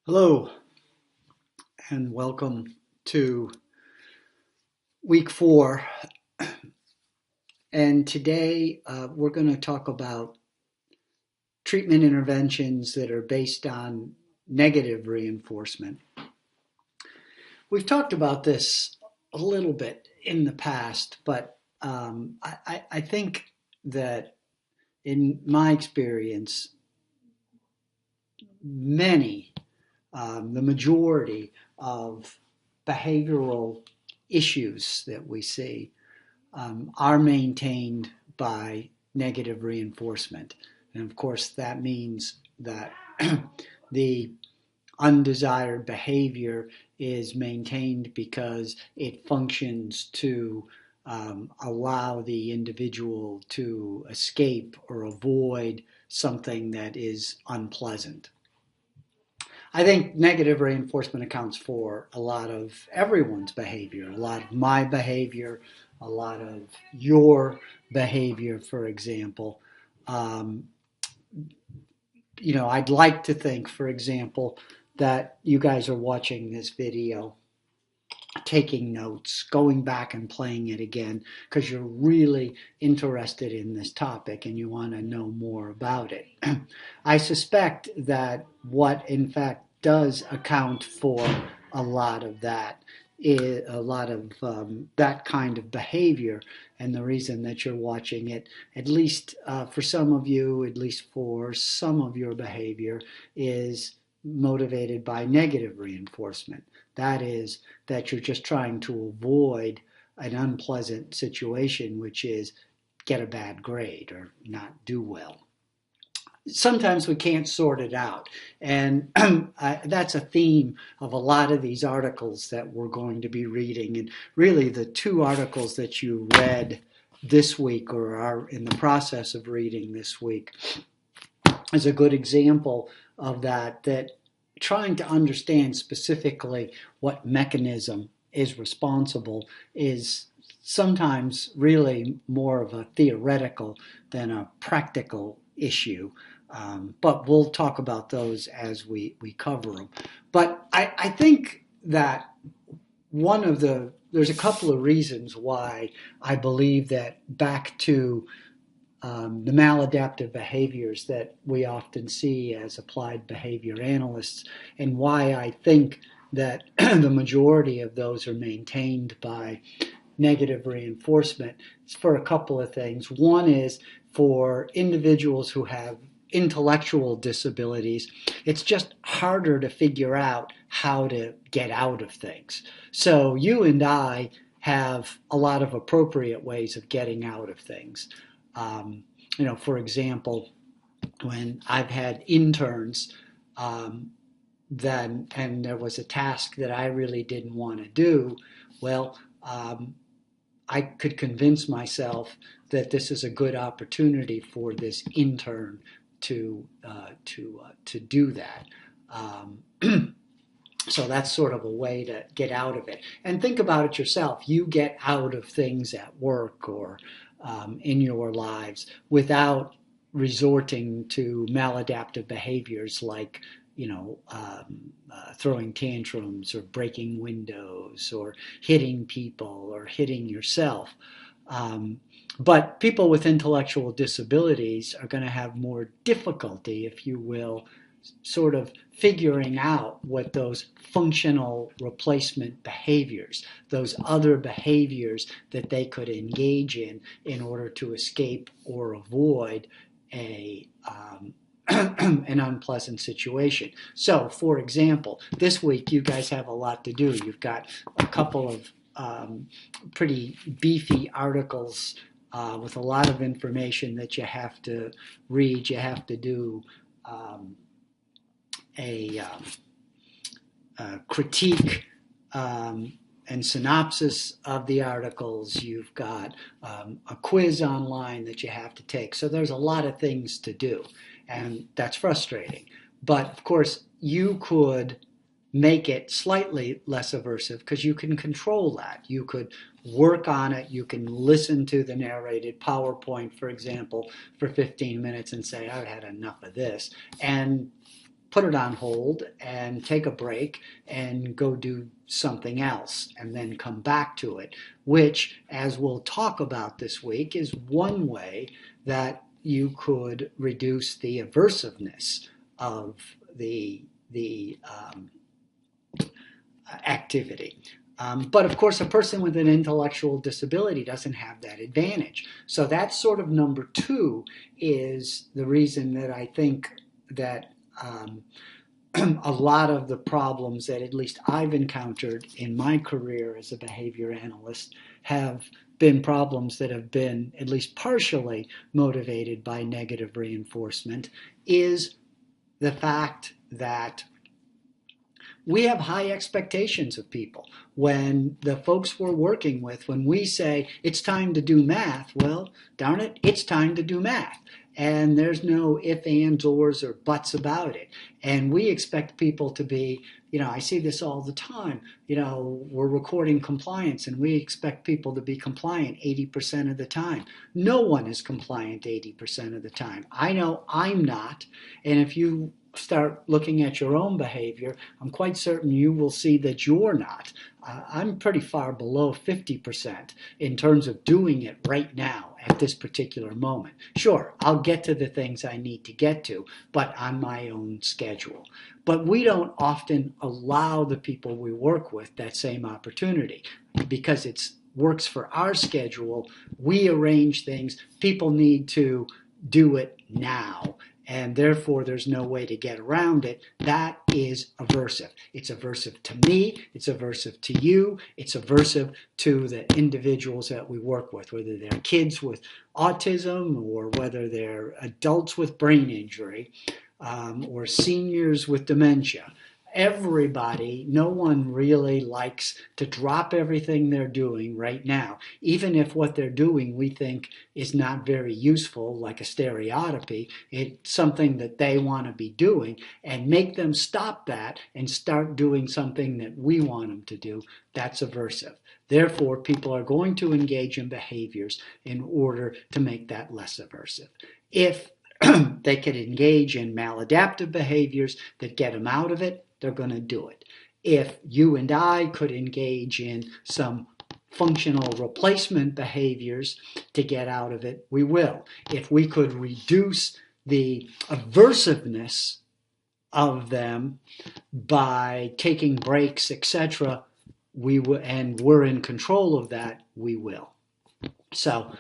Hello and welcome to week 4. And today we're going to talk about treatment interventions that are based on negative reinforcement. We've talked about this a little bit in the past, but I think that in my experience, many, the majority of behavioral issues that we see are maintained by negative reinforcement. And of course, that means that the undesired behavior is maintained because it functions to allow the individual to escape or avoid something that is unpleasant. I think negative reinforcement accounts for a lot of everyone's behavior, a lot of my behavior, a lot of your behavior, for example. Um, I'd like to think, for example, that you guys are watching this video, taking notes, going back and playing it again, because you're really interested in this topic and you want to know more about it. I suspect that what, in fact, does account for a lot of that is a lot of that kind of behavior, and the reason that you're watching it, at least for some of you, at least for some of your behavior, is motivated by negative reinforcement. That is, that you're just trying to avoid an unpleasant situation, which is get a bad grade or not do well. Sometimes we can't sort it out. And that's a theme of a lot of these articles that we're going to be reading. And really, the two articles that you read this week or are in the process of reading this week is a good example of that trying to understand specifically what mechanism is responsible is sometimes really more of a theoretical than a practical issue. But we'll talk about those as we cover them. But I think that there's a couple of reasons why I believe that back to the maladaptive behaviors that we often see as applied behavior analysts, and why I think that the majority of those are maintained by negative reinforcement. It's for a couple of things. One is for individuals who have intellectual disabilities, it's just harder to figure out how to get out of things. So you and I have a lot of appropriate ways of getting out of things. For example, when I've had interns, and there was a task that I really didn't want to do, well, I could convince myself that this is a good opportunity for this intern to do that. So that's sort of a way to get out of it. And think about it yourself. You get out of things at work or in your lives without resorting to maladaptive behaviors like, throwing tantrums or breaking windows or hitting people or hitting yourself. But people with intellectual disabilities are going to have more difficulty, if you will, sort of figuring out what those functional replacement behaviors, those other behaviors that they could engage in order to escape or avoid an unpleasant situation. So, for example, this week you guys have a lot to do. You've got a couple of pretty beefy articles with a lot of information that you have to read. You have to do a critique and synopsis of the articles. You've got a quiz online that you have to take. So there's a lot of things to do, and that's frustrating. But of course, you could make it slightly less aversive because you can control that. You could work on it. You can listen to the narrated PowerPoint, for example, for 15 minutes and say, I've had enough of this, and put it on hold and take a break and go do something else and then come back to it, which, as we'll talk about this week, is one way that you could reduce the aversiveness of the activity. But of course, a person with an intellectual disability doesn't have that advantage. So that's sort of number two, is the reason that I think that a lot of the problems that at least I've encountered in my career as a behavior analyst have been problems that have been at least partially motivated by negative reinforcement, is the fact that we have high expectations of people. When the folks we're working with, when we say it's time to do math, well, darn it, it's time to do math. And there's no ifs, ands, ors, or buts about it. And we expect people to be, I see this all the time. We're recording compliance and we expect people to be compliant 80% of the time. No one is compliant 80% of the time. I know I'm not. And if you start looking at your own behavior, I'm quite certain you will see that you're not. I'm pretty far below 50% in terms of doing it right now at this particular moment. Sure, I'll get to the things I need to get to, but on my own schedule. But we don't often allow the people we work with that same opportunity because it works for our schedule. We arrange things. People need to do it now, and therefore there's no way to get around it. That is aversive. It's aversive to me, it's aversive to you, it's aversive to the individuals that we work with, whether they're kids with autism or whether they're adults with brain injury or seniors with dementia. Everybody, no one really likes to drop everything they're doing right now, even if what they're doing we think is not very useful, like a stereotypy. It's something that they want to be doing, and make them stop that and start doing something that we want them to do. That's aversive. Therefore, people are going to engage in behaviors in order to make that less aversive. If they could engage in maladaptive behaviors that get them out of it, they're going to do it. If you and I could engage in some functional replacement behaviors to get out of it, we will. If we could reduce the aversiveness of them by taking breaks, etc., we will, and we're in control of that, we will. So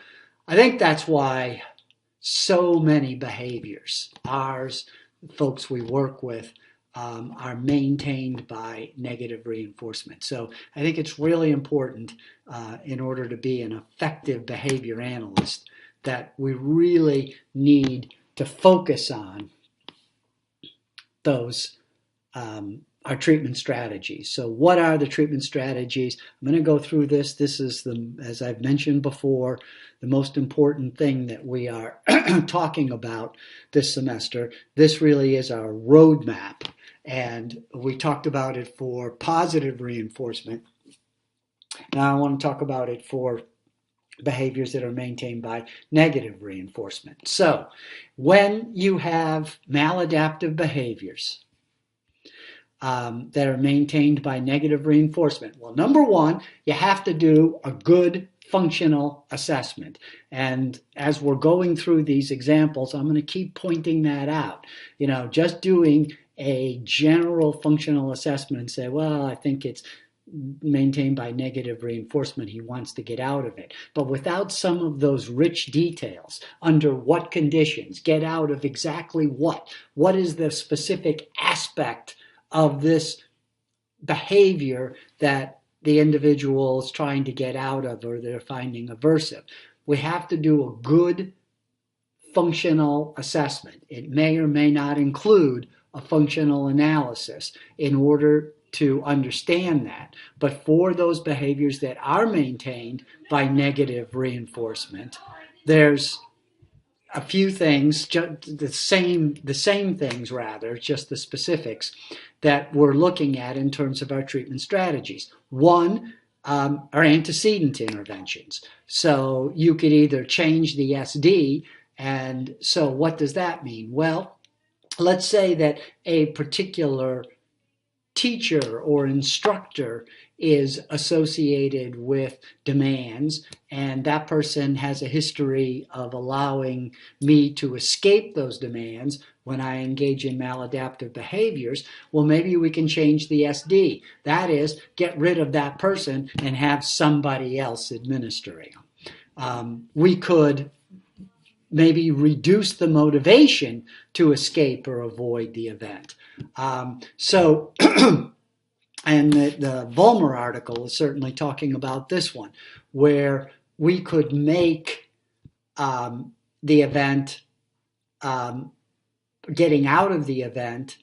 I think that's why so many behaviors, ours, folks we work with, are maintained by negative reinforcement. So I think it's really important in order to be an effective behavior analyst that we really need to focus on those our treatment strategies. So what are the treatment strategies? I'm going to go through this. This is, as I've mentioned before, the most important thing that we are talking about this semester. This really is our roadmap. And we talked about it for positive reinforcement. Now I want to talk about it for behaviors that are maintained by negative reinforcement. So when you have maladaptive behaviors that are maintained by negative reinforcement, well, number one, you have to do a good functional assessment. And as we're going through these examples, I'm going to keep pointing that out. Just doing a general functional assessment and say, well, I think it's maintained by negative reinforcement, he wants to get out of it. But without some of those rich details, under what conditions, get out of exactly what is the specific aspect of this behavior that the individual is trying to get out of or they're finding aversive. We have to do a good functional assessment. It may or may not include a functional analysis in order to understand that. But for those behaviors that are maintained by negative reinforcement, there's a few things, the same things rather, just the specifics that we're looking at in terms of our treatment strategies. One are antecedent interventions. So you could either change the SD, and so what does that mean? Well, let's say that a particular teacher or instructor is associated with demands, and that person has a history of allowing me to escape those demands when I engage in maladaptive behaviors. Well, maybe we can change the SD. That is, get rid of that person and have somebody else administering them. We could maybe reduce the motivation to escape or avoid the event. So and the Vollmer article is certainly talking about this one, where we could make the event, getting out of the event,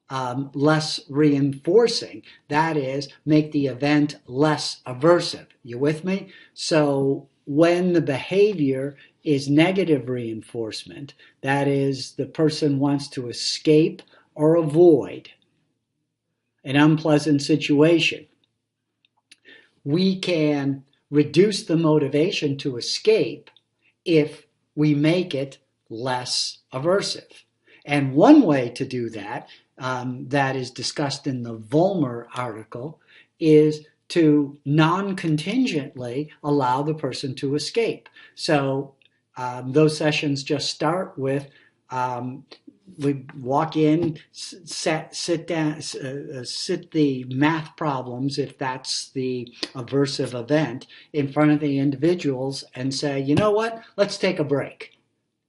less reinforcing. That is, make the event less aversive. You with me? So when the behavior is negative reinforcement, that is, the person wants to escape or avoid an unpleasant situation, we can reduce the motivation to escape if we make it less aversive. And one way to do that, that is discussed in the Vollmer article, is to non-contingently allow the person to escape. So those sessions just start with we walk in, sit down, sit the math problems, if that's the aversive event, in front of the individuals and say, you know what, let's take a break.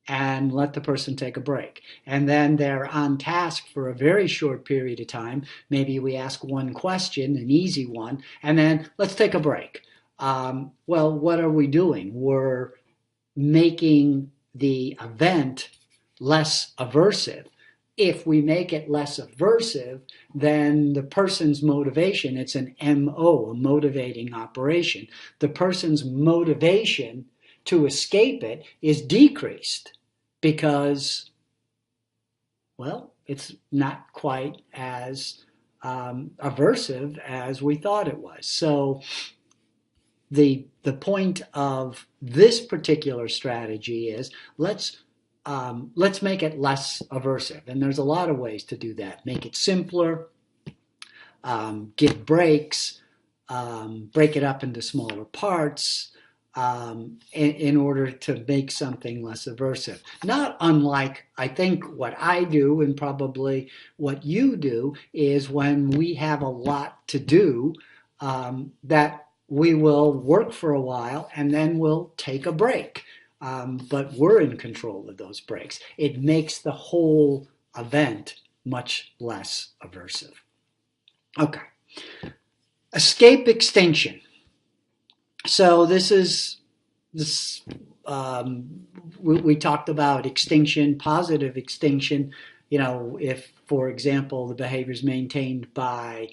And let the person take a break. And then they're on task for a very short period of time. Maybe we ask one question, an easy one, and then let's take a break. Well, what are we doing? We're making the event less aversive. If we make it less aversive, then the person's motivation, it's an MO, a motivating operation. The person's motivation to escape it is decreased because, well, it's not quite as aversive as we thought it was. So the point of this particular strategy is let's make it less aversive. And there's a lot of ways to do that. Make it simpler, give breaks, break it up into smaller parts, in order to make something less aversive. Not unlike, I think, what I do and probably what you do is when we have a lot to do, that we will work for a while and then we'll take a break. But we're in control of those breaks. It makes the whole event much less aversive. Okay. Escape extinction. So this is we talked about extinction, positive extinction. You know, if, for example, the behavior is maintained by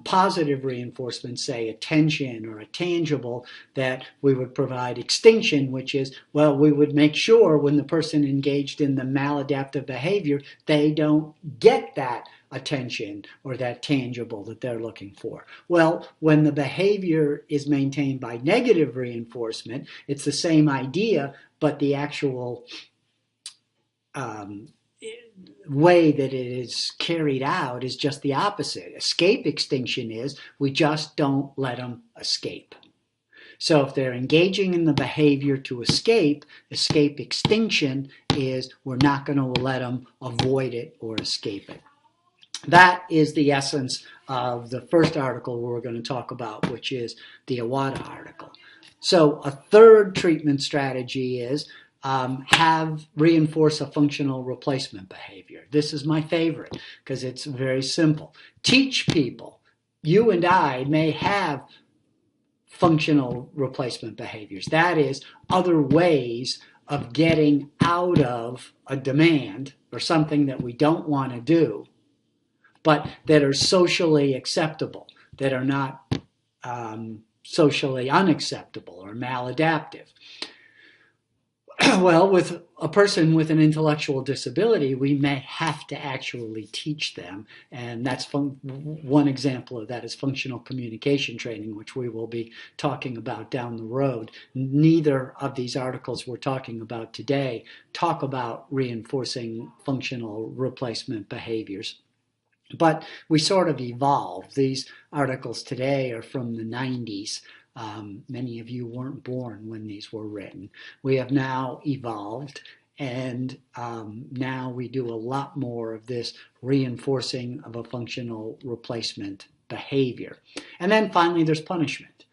positive reinforcement, say attention or a tangible, that we would provide extinction, which is, well, we would make sure when the person engaged in the maladaptive behavior, they don't get that attention or that tangible that they're looking for. Well, when the behavior is maintained by negative reinforcement, it's the same idea, but the actual way that it is carried out is just the opposite. Escape extinction is we just don't let them escape. So if they're engaging in the behavior to escape, escape extinction is we're not going to let them avoid it or escape it. That is the essence of the first article we're going to talk about, which is the Iwata article. So a third treatment strategy is reinforce a functional replacement behavior. This is my favorite because it's very simple. Teach people. You and I may have functional replacement behaviors. That is, other ways of getting out of a demand or something that we don't want to do, but that are socially acceptable, that are not socially unacceptable or maladaptive. Well, with a person with an intellectual disability, we may have to actually teach them, and that's one example of that is functional communication training, which we will be talking about down the road. Neither of these articles we're talking about today talk about reinforcing functional replacement behaviors. But we sort of evolved. These articles today are from the 90s. Many of you weren't born when these were written. We have now evolved, and now we do a lot more of this reinforcing of a functional replacement behavior. And then finally, there's punishment.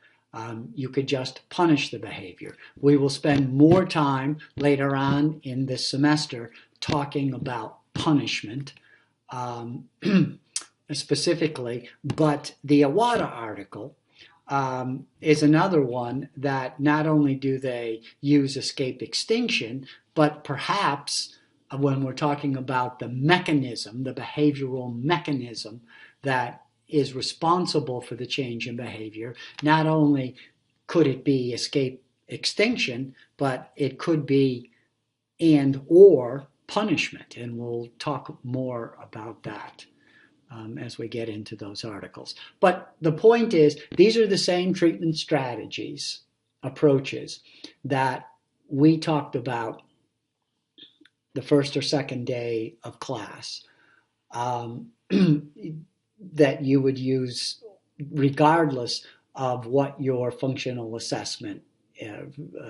You could just punish the behavior. We will spend more time later on in this semester talking about punishment. Specifically, but the Awada article is another one that not only do they use escape extinction, but perhaps when we're talking about the mechanism, the behavioral mechanism that is responsible for the change in behavior, not only could it be escape extinction, but it could be and or punishment, and we'll talk more about that as we get into those articles. But the point is, these are the same treatment strategies, approaches that we talked about the first or second day of class that you would use regardless of what your functional assessment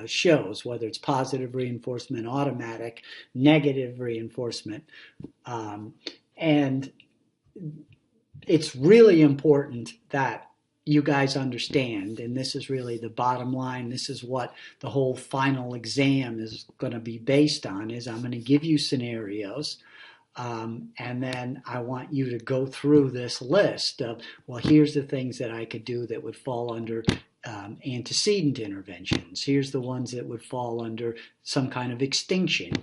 shows, whether it's positive reinforcement, automatic, negative reinforcement. And it's really important that you guys understand, and this is really the bottom line, this is what the whole final exam is going to be based on, is I'm going to give you scenarios, and then I want you to go through this list of, well, here's the things that I could do that would fall under antecedent interventions. Here's the ones that would fall under some kind of extinction.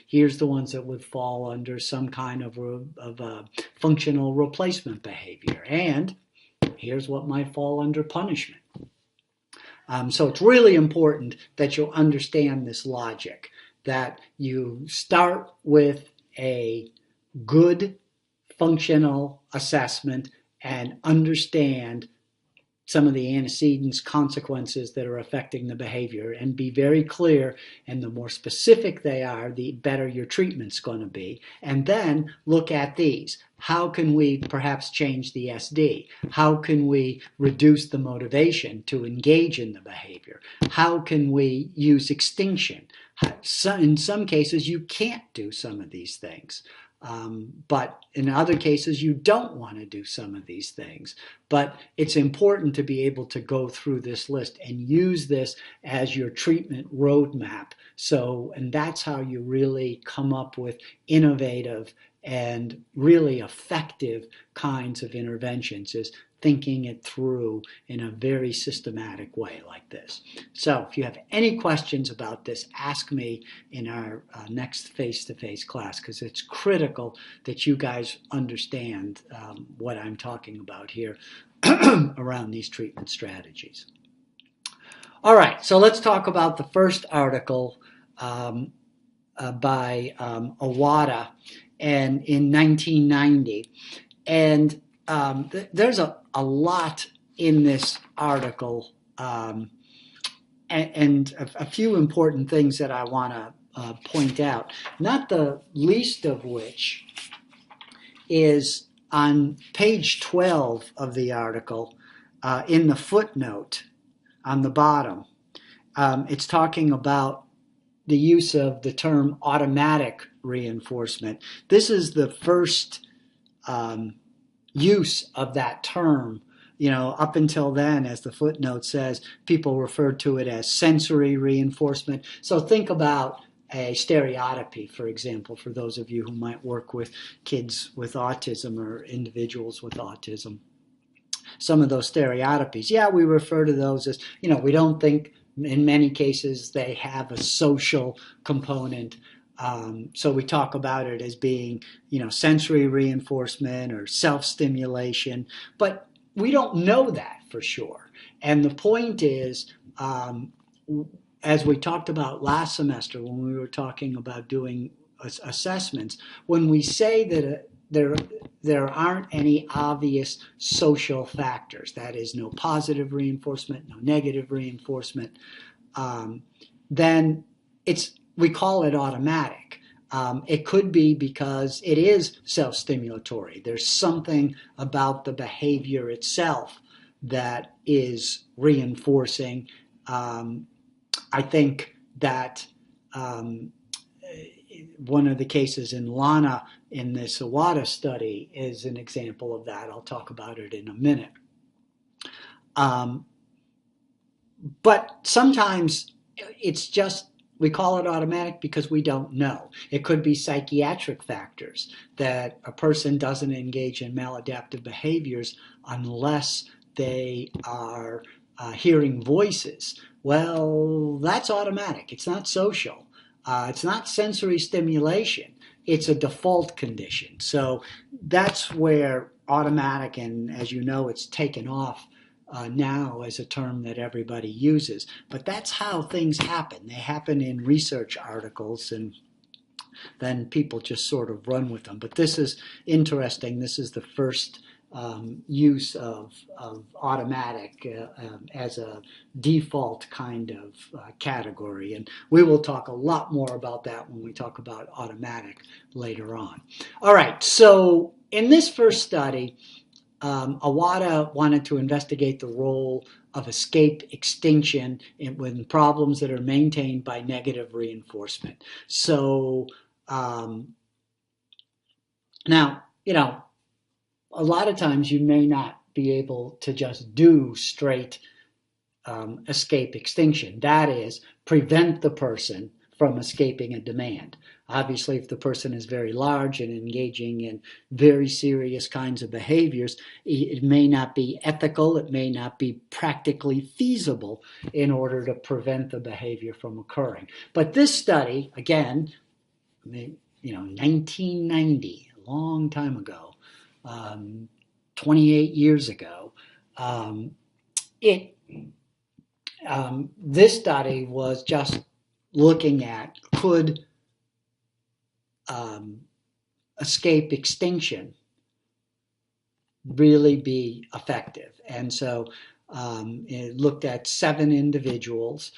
Here's the ones that would fall under some kind of a functional replacement behavior. And here's what might fall under punishment. So it's really important that you understand this logic, that you start with a good functional assessment and understand some of the antecedents, consequences that are affecting the behavior, and be very clear. And the more specific they are, the better your treatment's going to be. And then look at these. How can we perhaps change the SD? How can we reduce the motivation to engage in the behavior? How can we use extinction? In some cases, you can't do some of these things. But in other cases, you don't want to do some of these things. But it's important to be able to go through this list and use this as your treatment roadmap. And that's how you really come up with innovative and really effective kinds of interventions, is thinking it through in a very systematic way like this. So if you have any questions about this, ask me in our next face-to-face class, because it's critical that you guys understand what I'm talking about here around these treatment strategies. All right, so let's talk about the first article by Awada and in 1990. And there's a lot in this article, and a few important things that I want to point out, not the least of which is on page 12 of the article, in the footnote on the bottom. It's talking about the use of the term automatic reinforcement. This is the first use of that term. Up until then, as the footnote says, people referred to it as sensory reinforcement. So think about a stereotypy, for example, for those of you who might work with kids with autism or individuals with autism. Some of those stereotypies, we refer to those as, we don't think in many cases they have a social component. So we talk about it as being, sensory reinforcement or self-stimulation, but we don't know that for sure. And the point is, as we talked about last semester when we were talking about doing assessments, when we say that there aren't any obvious social factors, that is, no positive reinforcement, no negative reinforcement, um, then we call it automatic. It could be because it is self-stimulatory. There's something about the behavior itself that is reinforcing. I think that um, one of the cases in Lana in this Iwata study is an example of that. I'll talk about it in a minute. Um, but sometimes it's just, we call it automatic because we don't know. It could be psychiatric factors, that a person doesn't engage in maladaptive behaviors unless they are hearing voices. Well, that's automatic. It's not social. It's not sensory stimulation. It's a default condition. So that's where automatic, and as you know, it's taken off now as a term that everybody uses. But that's how things happen. They happen in research articles, and then people just sort of run with them. But this is interesting. This is the first use of automatic as a default kind of category. And we will talk a lot more about that when we talk about automatic later on. All right, so in this first study, Iwata wanted to investigate the role of escape extinction when problems that are maintained by negative reinforcement. So now, a lot of times you may not be able to just do straight escape extinction. That is, prevent the person from escaping a demand. Obviously, if the person is very large and engaging in very serious kinds of behaviors, it may not be ethical, it may not be practically feasible in order to prevent the behavior from occurring. But this study, again, 1990, a long time ago, 28 years ago, this study was just looking at could escape extinction really be effective. And so it looked at 7 individuals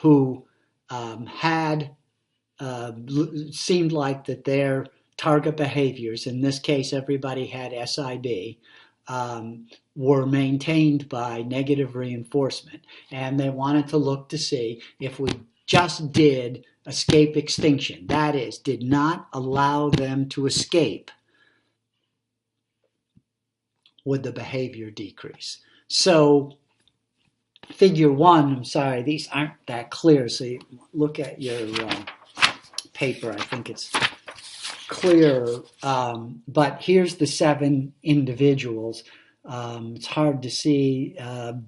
who had seemed like that their target behaviors, in this case everybody had SIB, were maintained by negative reinforcement. And they wanted to look to see if we just did escape extinction, that is, did not allow them to escape, would the behavior decrease. So figure 1, I'm sorry, these aren't that clear, so you look at your paper, I think it's clearer, but here's the 7 individuals. It's hard to see.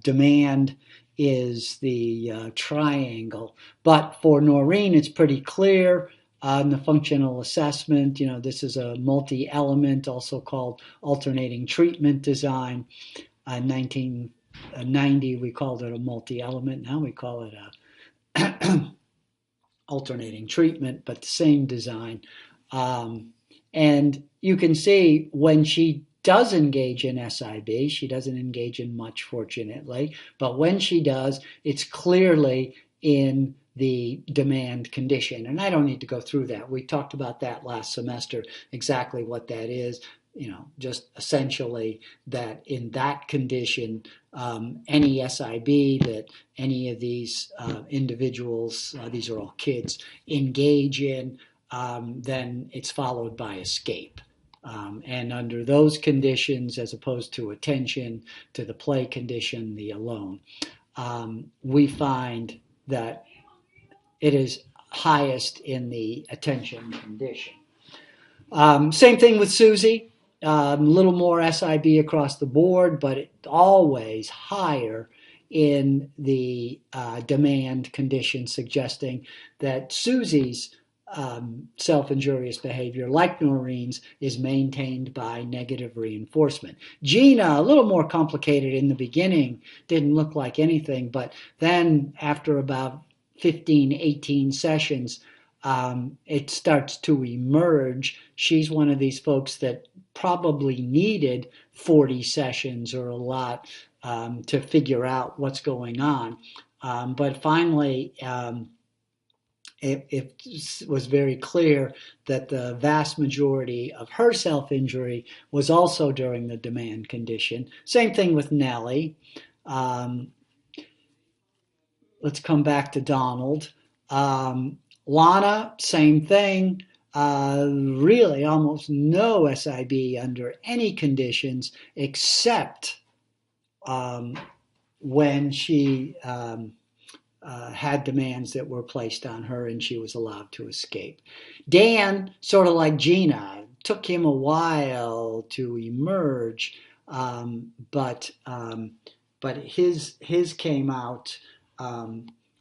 Demand is the triangle, but for Noreen it's pretty clear. In the functional assessment, this is a multi-element, also called alternating treatment design. In 1990 we called it a multi-element. Now we call it a alternating treatment, but the same design. And you can see when she does engage in SIB, she doesn't engage in much, fortunately, but when she does, it's clearly in the demand condition. And I don't need to go through that. We talked about that last semester, exactly what that is. Just essentially that in that condition, any SIB that any of these individuals, these are all kids, engage in, then it's followed by escape. And under those conditions, as opposed to attention, to the play condition, the alone, we find that it is highest in the attention condition. Same thing with Susie. A little more SIB across the board, but always higher in the demand condition, suggesting that Susie's self-injurious behavior like Noreen's is maintained by negative reinforcement. Gina, a little more complicated in the beginning, didn't look like anything, but then after about 15, 18 sessions, it starts to emerge. She's one of these folks that probably needed 40 sessions or a lot to figure out what's going on. But finally, it was very clear that the vast majority of her self-injury was also during the demand condition. Same thing with Nellie. Let's come back to Donald. Lana, same thing. Really almost no SIB under any conditions except when she had demands that were placed on her and she was allowed to escape. Dan, sort of like Gina, took him a while to emerge, but his came out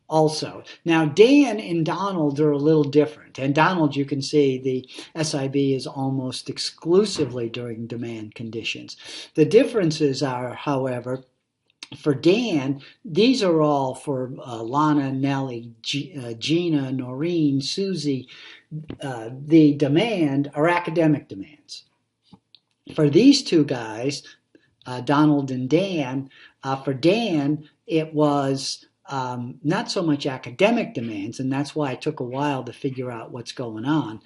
also. Now, Dan and Donald are a little different. And Donald, you can see the SIB is almost exclusively during demand conditions. The differences are, however, for Dan, these are all for Lana, Nellie, Gina, Noreen, Susie. The demand are academic demands. For these two guys, Donald and Dan, for Dan, it was not so much academic demands, and that's why it took a while to figure out what's going on.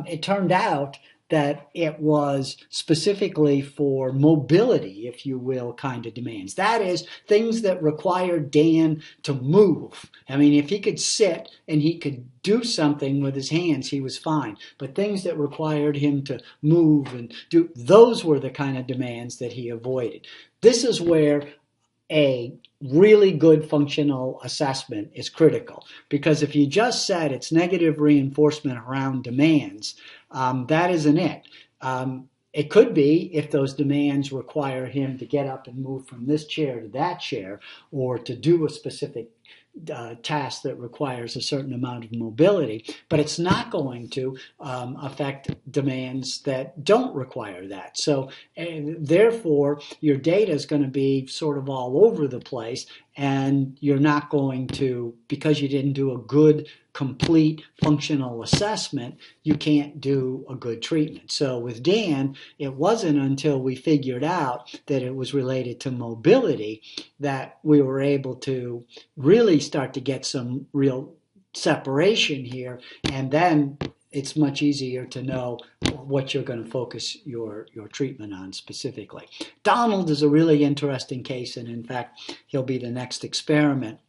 It turned out that it was specifically for mobility, if you will, kind of demands. That is, things that required Dan to move. I mean, if he could sit and he could do something with his hands, he was fine. But things that required him to move and do, those were the kind of demands that he avoided. This is where a really good functional assessment is critical, because if you just said it's negative reinforcement around demands, that isn't it. It could be if those demands require him to get up and move from this chair to that chair, or to do a specific task that requires a certain amount of mobility, but it's not going to affect demands that don't require that. So therefore, your data is going to be sort of all over the place, and you're not going to, because you didn't do a good, complete functional assessment, you can't do a good treatment. So with Dan, it wasn't until we figured out that it was related to mobility that we were able to really start to get some real separation here, and then it's much easier to know what you're going to focus your treatment on specifically. Donald is a really interesting case, and in fact, he'll be the next experiment.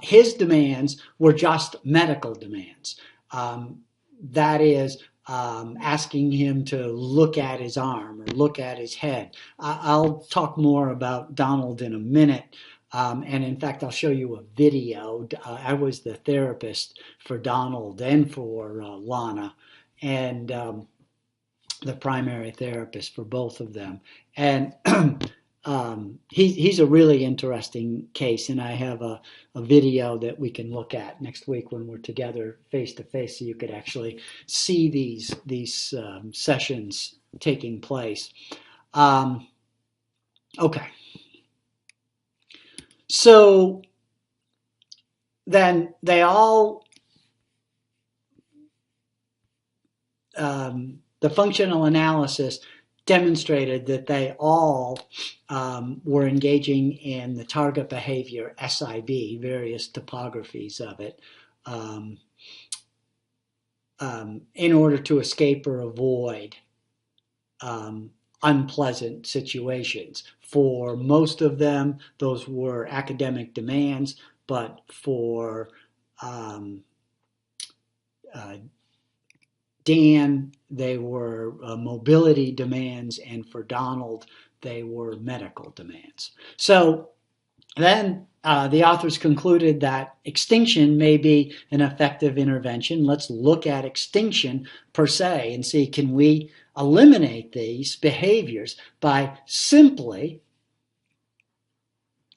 His demands were just medical demands. That is, asking him to look at his arm or look at his head. I'll talk more about Donald in a minute. And in fact, I'll show you a video. I was the therapist for Donald and for Lana, and the primary therapist for both of them. And he's a really interesting case, and I have a video that we can look at next week when we're together face to face, so you could actually see these sessions taking place. Okay. So then they all, the functional analysis demonstrated that they all were engaging in the target behavior, SIB, various topographies of it, in order to escape or avoid unpleasant situations. For most of them, those were academic demands, but for Dan, they were mobility demands, and for Donald, they were medical demands. So then the authors concluded that extinction may be an effective intervention. Let's look at extinction per se and see, can we eliminate these behaviors by simply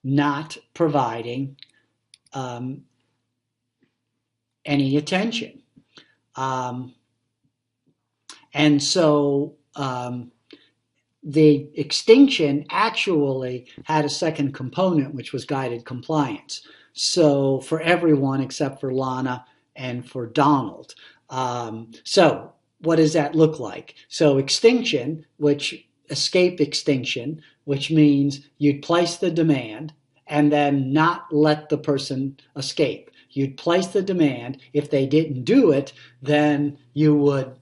not providing any attention. Um, and so the extinction actually had a second component, which was guided compliance. So for everyone except for Lana and for Donald. So what does that look like? So extinction, which escape extinction, which means you'd place the demand and then not let the person escape. You'd place the demand. If they didn't do it, then you would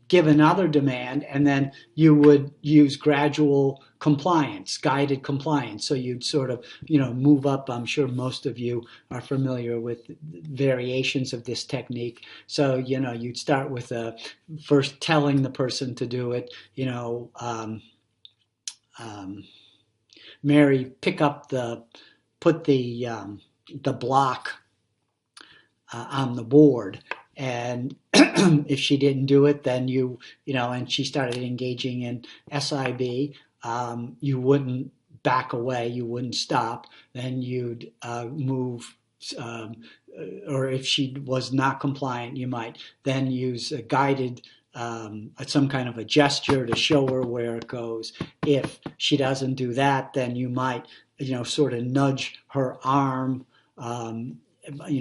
give another demand, and then you would use gradual compliance, guided compliance. So you'd sort of, move up. I'm sure most of you are familiar with variations of this technique. So, you'd start with first telling the person to do it, Mary, put the block on the board. And if she didn't do it, then and she started engaging in SIB, you wouldn't back away, you wouldn't stop, then you'd move, or if she was not compliant, you might then use a guided, some kind of a gesture to show her where it goes. If she doesn't do that, then you might, sort of nudge her arm,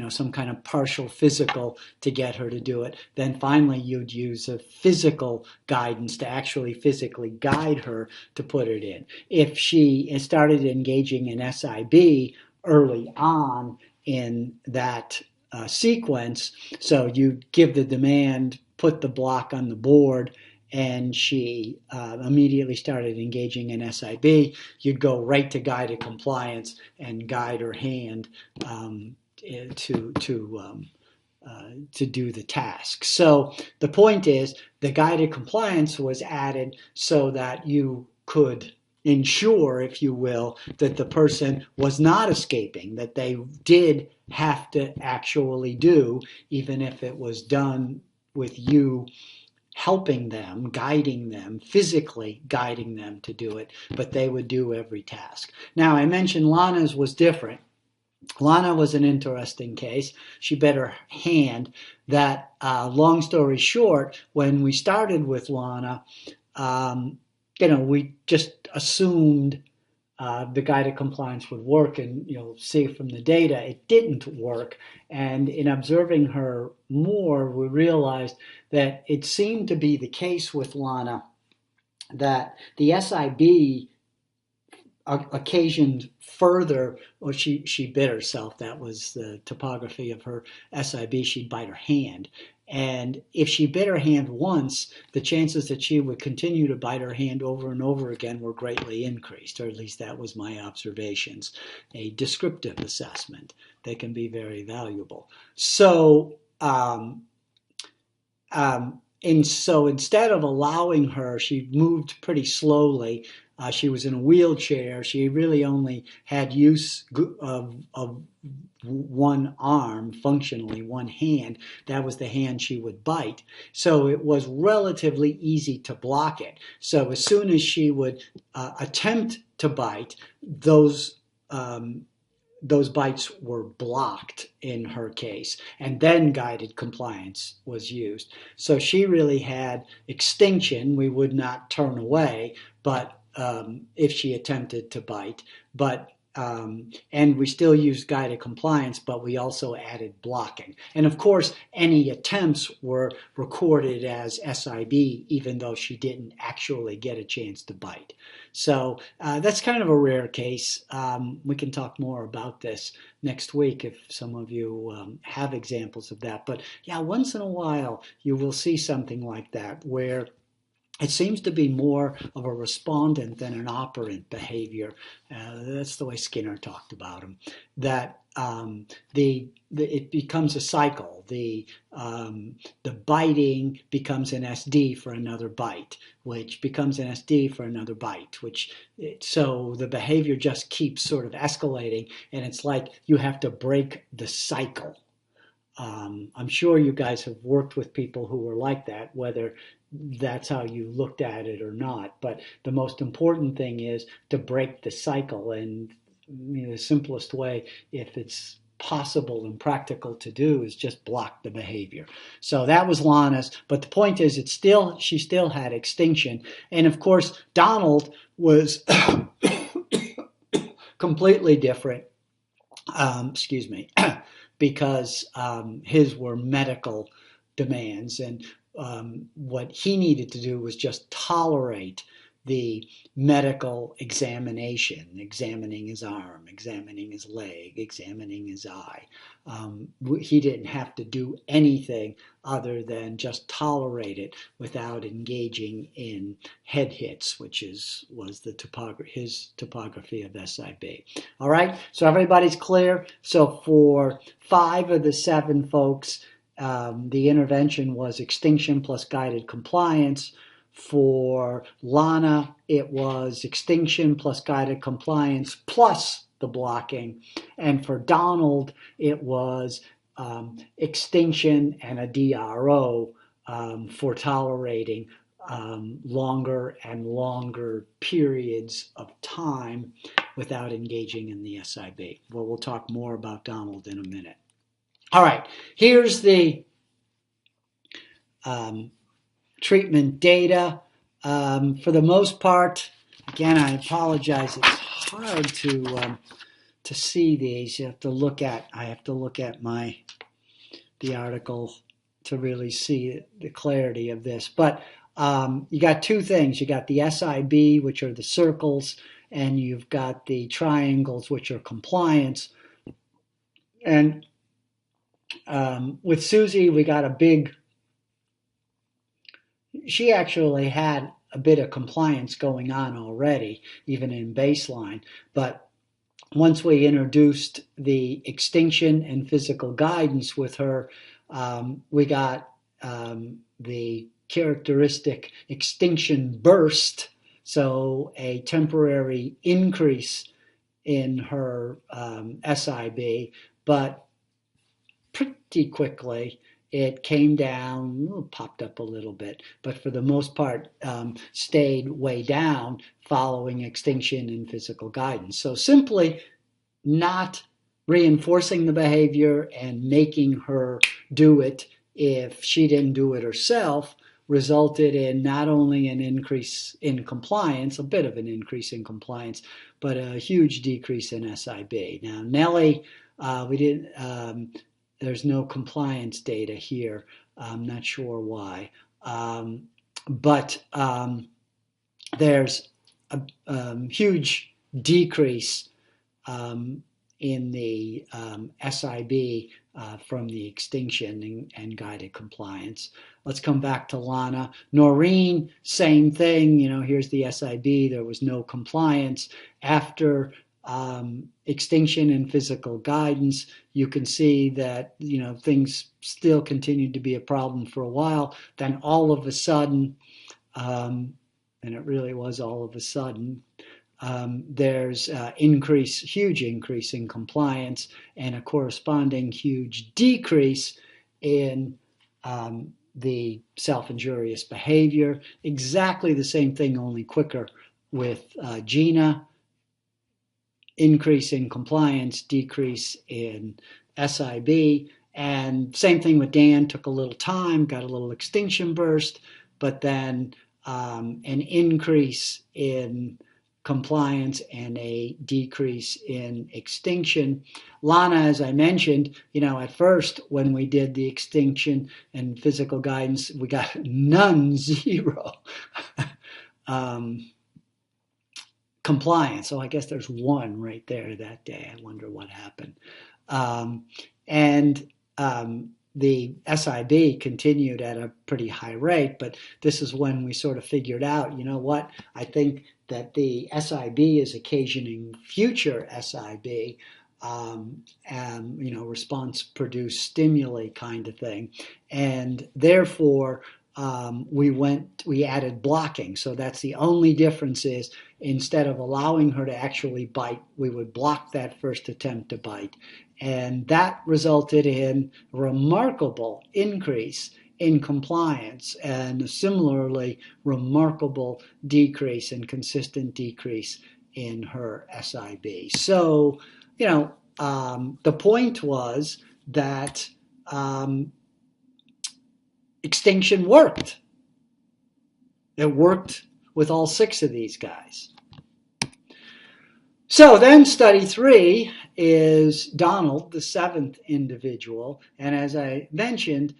some kind of partial physical to get her to do it. Then finally, you'd use a physical guidance to actually physically guide her to put it in. If she started engaging in SIB early on in that sequence, so you give the demand, put the block on the board, and she immediately started engaging in SIB, you'd go right to guided compliance and guide her hand to do the task. So the point is, the guided compliance was added so that you could ensure, if you will, that the person was not escaping, that they did have to actually do, even if it was done with you helping them, guiding them, physically guiding them to do it, but they would do every task. Now, I mentioned Lana's was different. Lana was an interesting case. She bit her hand. That, long story short, when we started with Lana, we just assumed the guided compliance would work, and see from the data it didn't work. And in observing her more, we realized that it seemed to be the case with Lana that the SIB occasioned further, or she bit herself. That was the topography of her SIB. She'd bite her hand. And if she bit her hand once, the chances that she would continue to bite her hand over and over again were greatly increased, or at least that was my observations. A descriptive assessment. They can be very valuable. So, and so instead of allowing her, she moved pretty slowly. She was in a wheelchair. She really only had use of one arm, functionally one hand. That was the hand she would bite. So it was relatively easy to block it. So as soon as she would attempt to bite, those bites were blocked in her case, and then guided compliance was used. So she really had extinction. We would not turn away, but if she attempted to bite, and we still used guided compliance, but we also added blocking. And of course, any attempts were recorded as SIB, even though she didn't actually get a chance to bite. So that's kind of a rare case. We can talk more about this next week if some of you have examples of that. But yeah, once in a while, you will see something like that where it seems to be more of a respondent than an operant behavior. That's the way Skinner talked about him. That it becomes a cycle. The biting becomes an SD for another bite, which becomes an SD for another bite. So the behavior just keeps sort of escalating, and it's like you have to break the cycle. I'm sure you guys have worked with people who were like that, whether that's how you looked at it or not. But the most important thing is to break the cycle. And the simplest way, if it's possible and practical to do is just block the behavior. So that was Lana's, but the point is she still had extinction. And of course, Donald was completely different, excuse me, because his were medical demands, and what he needed to do was just tolerate the medical examination, examining his arm, examining his leg, examining his eye. He didn't have to do anything other than just tolerate it without engaging in head hits, which was his topography of SIB. All right, so everybody's clear. So for 5 of the 7 folks, the intervention was extinction plus guided compliance. For Lana, it was extinction plus guided compliance plus the blocking. And for Donald, it was extinction and a DRO for tolerating longer and longer periods of time without engaging in the SIB. Well, we'll talk more about Donald in a minute. All right, here's the treatment data. For the most part, again, I apologize. It's hard to see these. I have to look at the article to really see the clarity of this. But you got 2 things. You got the SIB, which are the circles, and you've got the triangles, which are compliance. And with Susie, we got she actually had a bit of compliance going on already, even in baseline. But once we introduced the extinction and physical guidance with her, we got the characteristic extinction burst, so a temporary increase in her SIB, but pretty quickly it came down, popped up a little bit, but for the most part stayed way down following extinction and physical guidance. So simply not reinforcing the behavior and making her do it if she didn't do it herself resulted in not only an increase in compliance, a bit of an increase in compliance, but a huge decrease in SIB. Now, Nellie, we didn't. There's no compliance data here. I'm not sure why. But there's a huge decrease in the SIB from the extinction and guided compliance. Let's come back to Lana. Noreen, same thing. Here's the SIB. There was no compliance. After extinction and physical guidance, you can see that things still continued to be a problem for a while. Then all of a sudden, and it really was all of a sudden, there's huge increase in compliance and a corresponding huge decrease in the self-injurious behavior. Exactly the same thing, only quicker with Gina. Increase in compliance, decrease in SIB, and same thing with Dan. Took a little time, got a little extinction burst, but then an increase in compliance and a decrease in extinction. Lana, as I mentioned, at first when we did the extinction and physical guidance, we got none, 0. Compliance. So I guess there's 1 right there that day. I wonder what happened. The SIB continued at a pretty high rate, but this is when we sort of figured out, what, I think that the SIB is occasioning future SIB, response produced stimuli kind of thing. And therefore, we added blocking. So that's the only difference is instead of allowing her to actually bite, we would block that first attempt to bite. And that resulted in a remarkable increase in compliance and a similarly remarkable decrease and consistent decrease in her SIB. So, the point was that extinction worked. It worked with all 6 of these guys. So then study 3 is Donald, the 7th individual. And as I mentioned,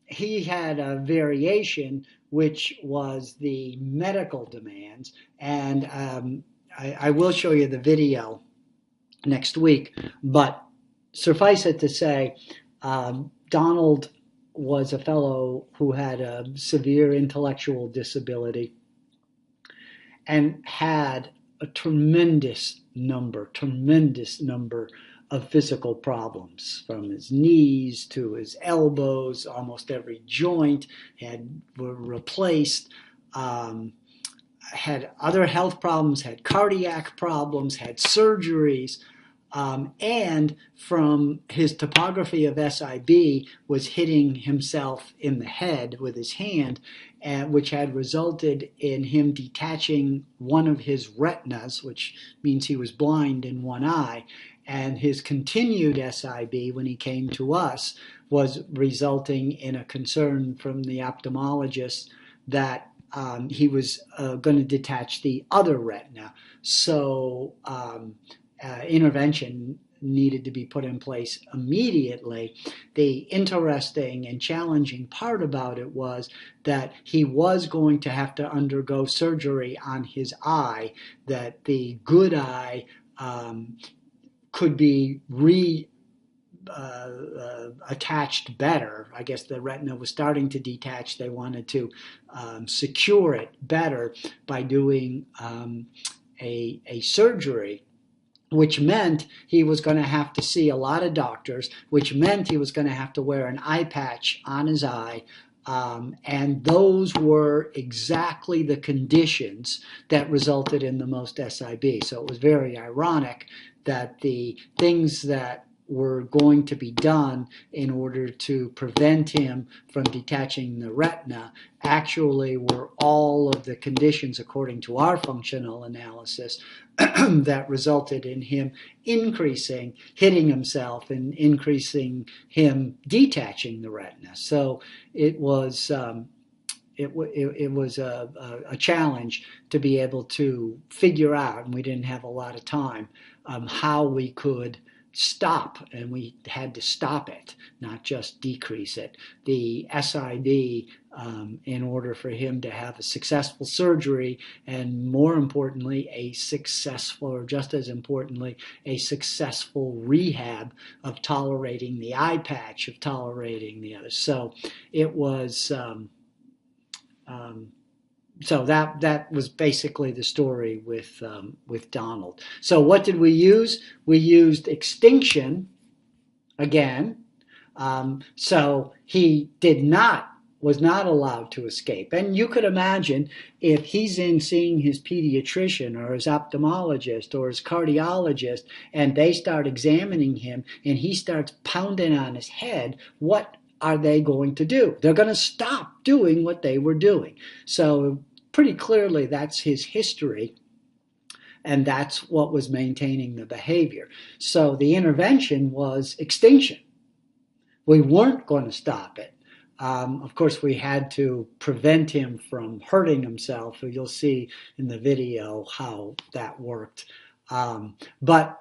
he had a variation, which was the medical demands. And I will show you the video next week. But suffice it to say, Donald was a fellow who had a severe intellectual disability and had a tremendous number of physical problems, from his knees to his elbows. Almost every joint were replaced. Had other health problems, had cardiac problems, had surgeries. And from his topography of SIB was hitting himself in the head with his hand, which had resulted in him detaching one of his retinas, which means he was blind in one eye. And his continued SIB, when he came to us, was resulting in a concern from the ophthalmologist that he was going to detach the other retina. So intervention needed to be put in place immediately. The interesting and challenging part about it was that he was going to have to undergo surgery on his eye, that the good eye could be attached better. I guess the retina was starting to detach. They wanted to secure it better by doing a surgery, which meant he was going to have to see a lot of doctors, which meant he was going to have to wear an eye patch on his eye. And those were exactly the conditions that resulted in the most SIB. So it was very ironic that the things that were going to be done in order to prevent him from detaching the retina actually were all of the conditions, according to our functional analysis, that resulted in him hitting himself and increasing him detaching the retina. So it was it was a challenge to be able to figure out, and we didn't have a lot of time, how we could stop, and we had to stop it, not just decrease it, the SID, in order for him to have a successful surgery, and more importantly, a successful, or just as importantly, a successful rehab of tolerating the eye patch, of tolerating the others. So it was so that was basically the story with Donald. So what did we use? We used extinction again. So he was not allowed to escape. And you could imagine if he's in seeing his pediatrician or his ophthalmologist or his cardiologist, and they start examining him and he starts pounding on his head, what are they going to do? They're going to stop doing what they were doing. So pretty clearly that's his history, and that's what was maintaining the behavior. So the intervention was extinction. We weren't going to stop it. Of course, we had to prevent him from hurting himself. You'll see in the video how that worked. But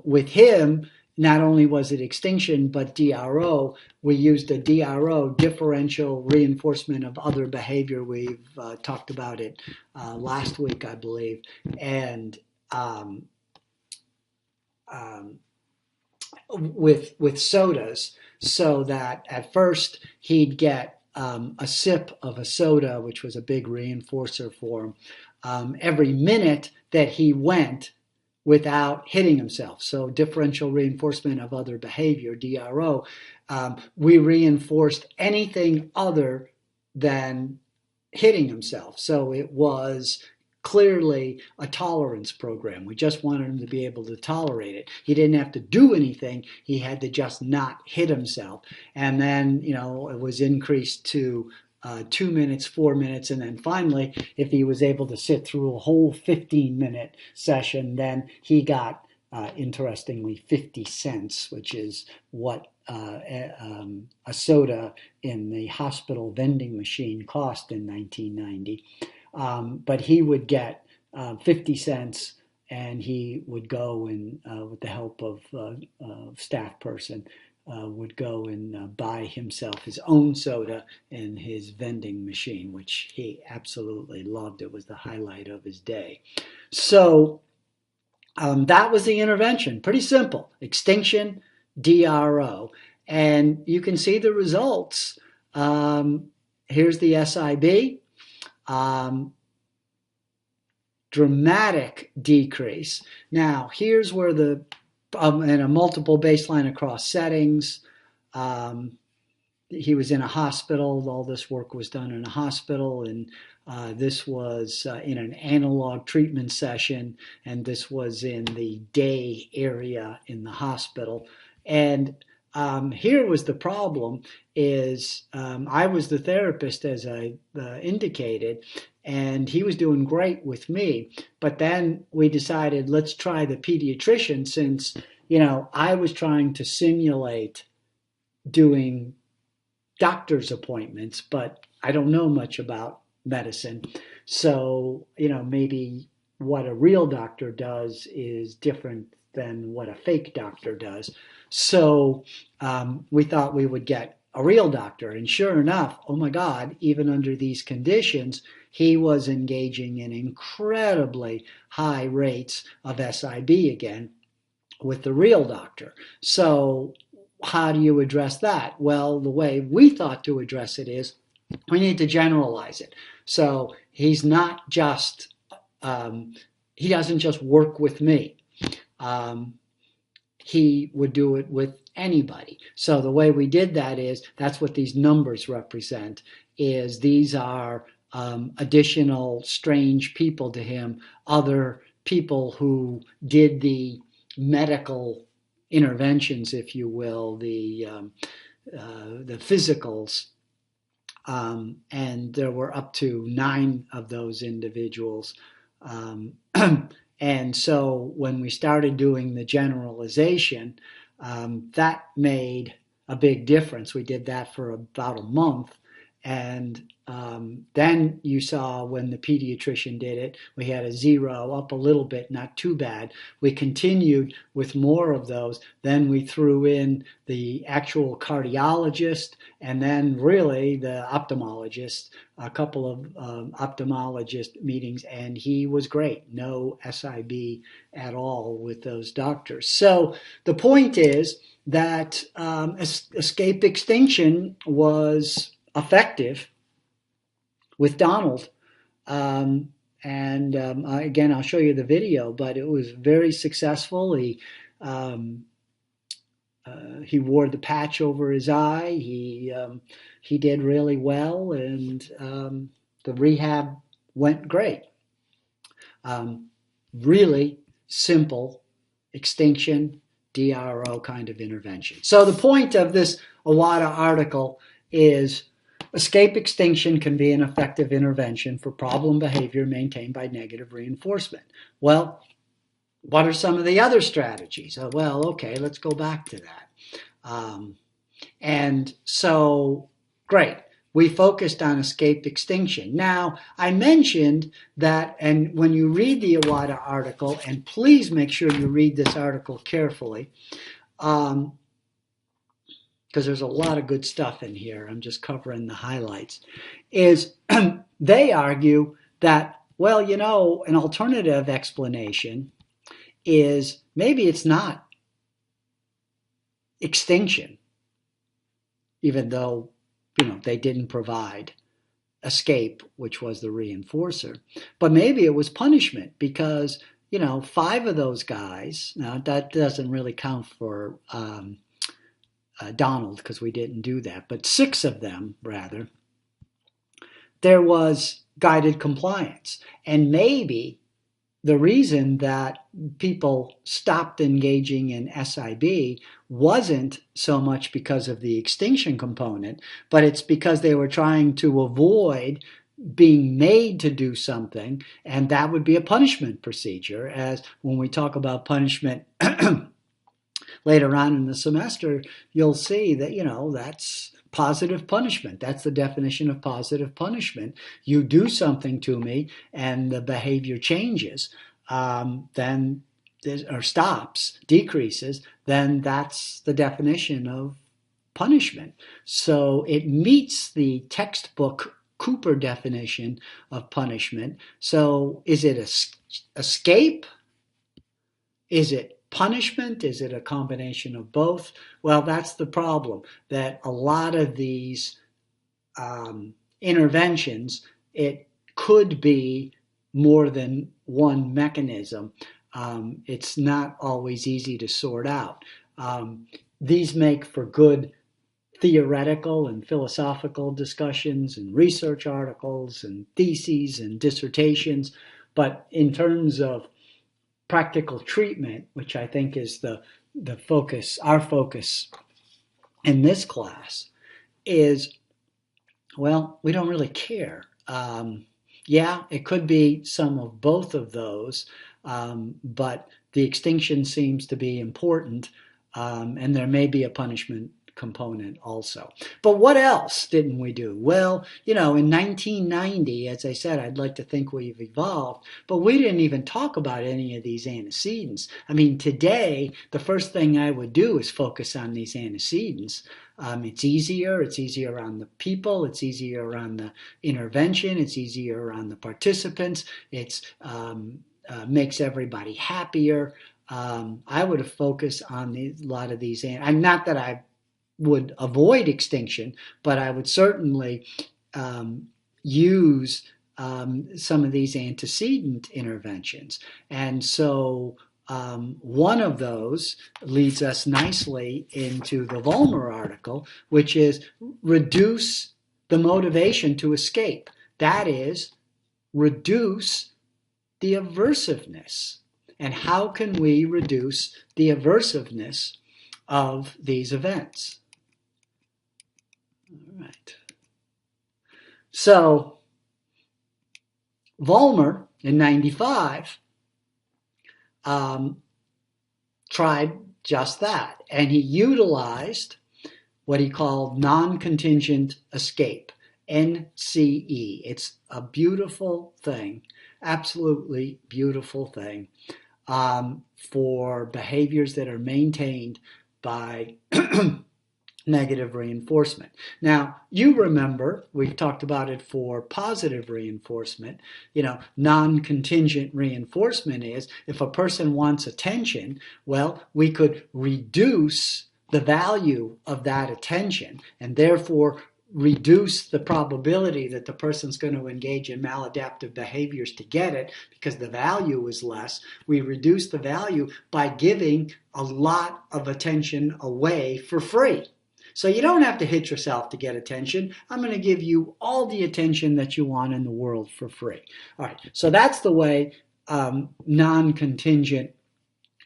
with him, not only was it extinction, but DRO. We used a DRO, differential reinforcement of other behavior. We've talked about it last week, I believe. And with sodas, so that at first he'd get a sip of a soda, which was a big reinforcer for him, every minute that he went without hitting himself. So differential reinforcement of other behavior, DRO. We reinforced anything other than hitting himself. So it was clearly a tolerance program. We just wanted him to be able to tolerate it. He didn't have to do anything. He had to just not hit himself. And then, it was increased to 2 minutes, 4 minutes, and then finally, if he was able to sit through a whole 15-minute session, then he got interestingly, 50 cents, which is what a soda in the hospital vending machine cost in 1990. But he would get 50 cents, and he would go and, with the help of a staff person, would go and buy himself his own soda in his vending machine, which he absolutely loved. It was the highlight of his day. So that was the intervention. Pretty simple. Extinction, DRO. And you can see the results. Here's the SIB. Dramatic decrease. Now, here's where in a multiple baseline across settings, he was in a hospital. All this work was done in a hospital, and this was in an analog treatment session, and this was in the day area in the hospital. And here was the problem is I was the therapist, as I indicated, and he was doing great with me. But then we decided, let's try the pediatrician, since, I was trying to simulate doing doctor's appointments, but I don't know much about medicine. So, maybe what a real doctor does is different than what a fake doctor does. So we thought we would get a real doctor. And sure enough, oh my God, even under these conditions, he was engaging in incredibly high rates of SIB again with the real doctor. So how do you address that? Well, the way we thought to address it is we need to generalize it. So he's not just, he doesn't just work with me. He would do it with anybody. So the way we did that is, that's what these numbers represent, is these are additional strange people to him, other people who did the medical interventions, if you will, the physicals. And there were up to 9 of those individuals. And so when we started doing the generalization, that made a big difference. We did that for about a month. And then you saw when the pediatrician did it, we had a 0, up a little bit, not too bad. We continued with more of those. Then we threw in the actual cardiologist, and then really the ophthalmologist, a couple of ophthalmologist meetings, and he was great. No SIB at all with those doctors. So the point is that escape extinction was effective with Donald. Again, I'll show you the video, but it was very successful. He wore the patch over his eye. He did really well, and the rehab went great. Really simple extinction, DRO kind of intervention. So the point of this Iwata article is, escape extinction can be an effective intervention for problem behavior maintained by negative reinforcement. Well, what are some of the other strategies? Well, okay, let's go back to that. And so, great. We focused on escape extinction. Now, I mentioned that, and when you read the Iwata article, and please make sure you read this article carefully, because there's a lot of good stuff in here. I'm just covering the highlights. Is they argue that, well, an alternative explanation is maybe it's not extinction, even though, they didn't provide escape, which was the reinforcer. But maybe it was punishment because, 5 of those guys, now that doesn't really count for Donald, because we didn't do that, but 6 of them, rather, there was guided compliance. And maybe the reason that people stopped engaging in SIB wasn't so much because of the extinction component, but it's because they were trying to avoid being made to do something, and that would be a punishment procedure. As when we talk about punishment later on in the semester, you'll see that, that's positive punishment. That's the definition of positive punishment. You do something to me and the behavior changes, then or stops, decreases, then that's the definition of punishment. So it meets the textbook Cooper definition of punishment. So is it escape? Is it punishment? Is it a combination of both? Well, that's the problem, that a lot of these interventions, it could be more than one mechanism. It's not always easy to sort out. These make for good theoretical and philosophical discussions and research articles and theses and dissertations, but in terms of practical treatment, which I think is the focus, our focus in this class, is, well, we don't really care. Yeah, it could be some of both of those, but the extinction seems to be important, and there may be a punishment component also. But what else didn't we do? Well, in 1990, as I said, I'd like to think we've evolved, but we didn't even talk about any of these antecedents. I mean, today, the first thing I would do is focus on these antecedents. It's easier on the people, it's easier on the intervention, it's easier on the participants, it's makes everybody happier. I would have focused on a lot of these. I'm not that I would avoid extinction, but I would certainly use some of these antecedent interventions. And so one of those leads us nicely into the Vollmer article, which is reduce the motivation to escape. That is, reduce the aversiveness. And how can we reduce the aversiveness of these events? All right. So Vollmer in 95 tried just that, and he utilized what he called non-contingent escape, NCE. It's a beautiful thing, absolutely beautiful thing, for behaviors that are maintained by negative reinforcement. Now, you remember, we've talked about it for positive reinforcement. Non-contingent reinforcement is if a person wants attention, well, we could reduce the value of that attention and therefore reduce the probability that the person's going to engage in maladaptive behaviors to get it because the value is less. We reduce the value by giving a lot of attention away for free. So you don't have to hit yourself to get attention. I'm going to give you all the attention that you want in the world for free. All right, so that's the way non-contingent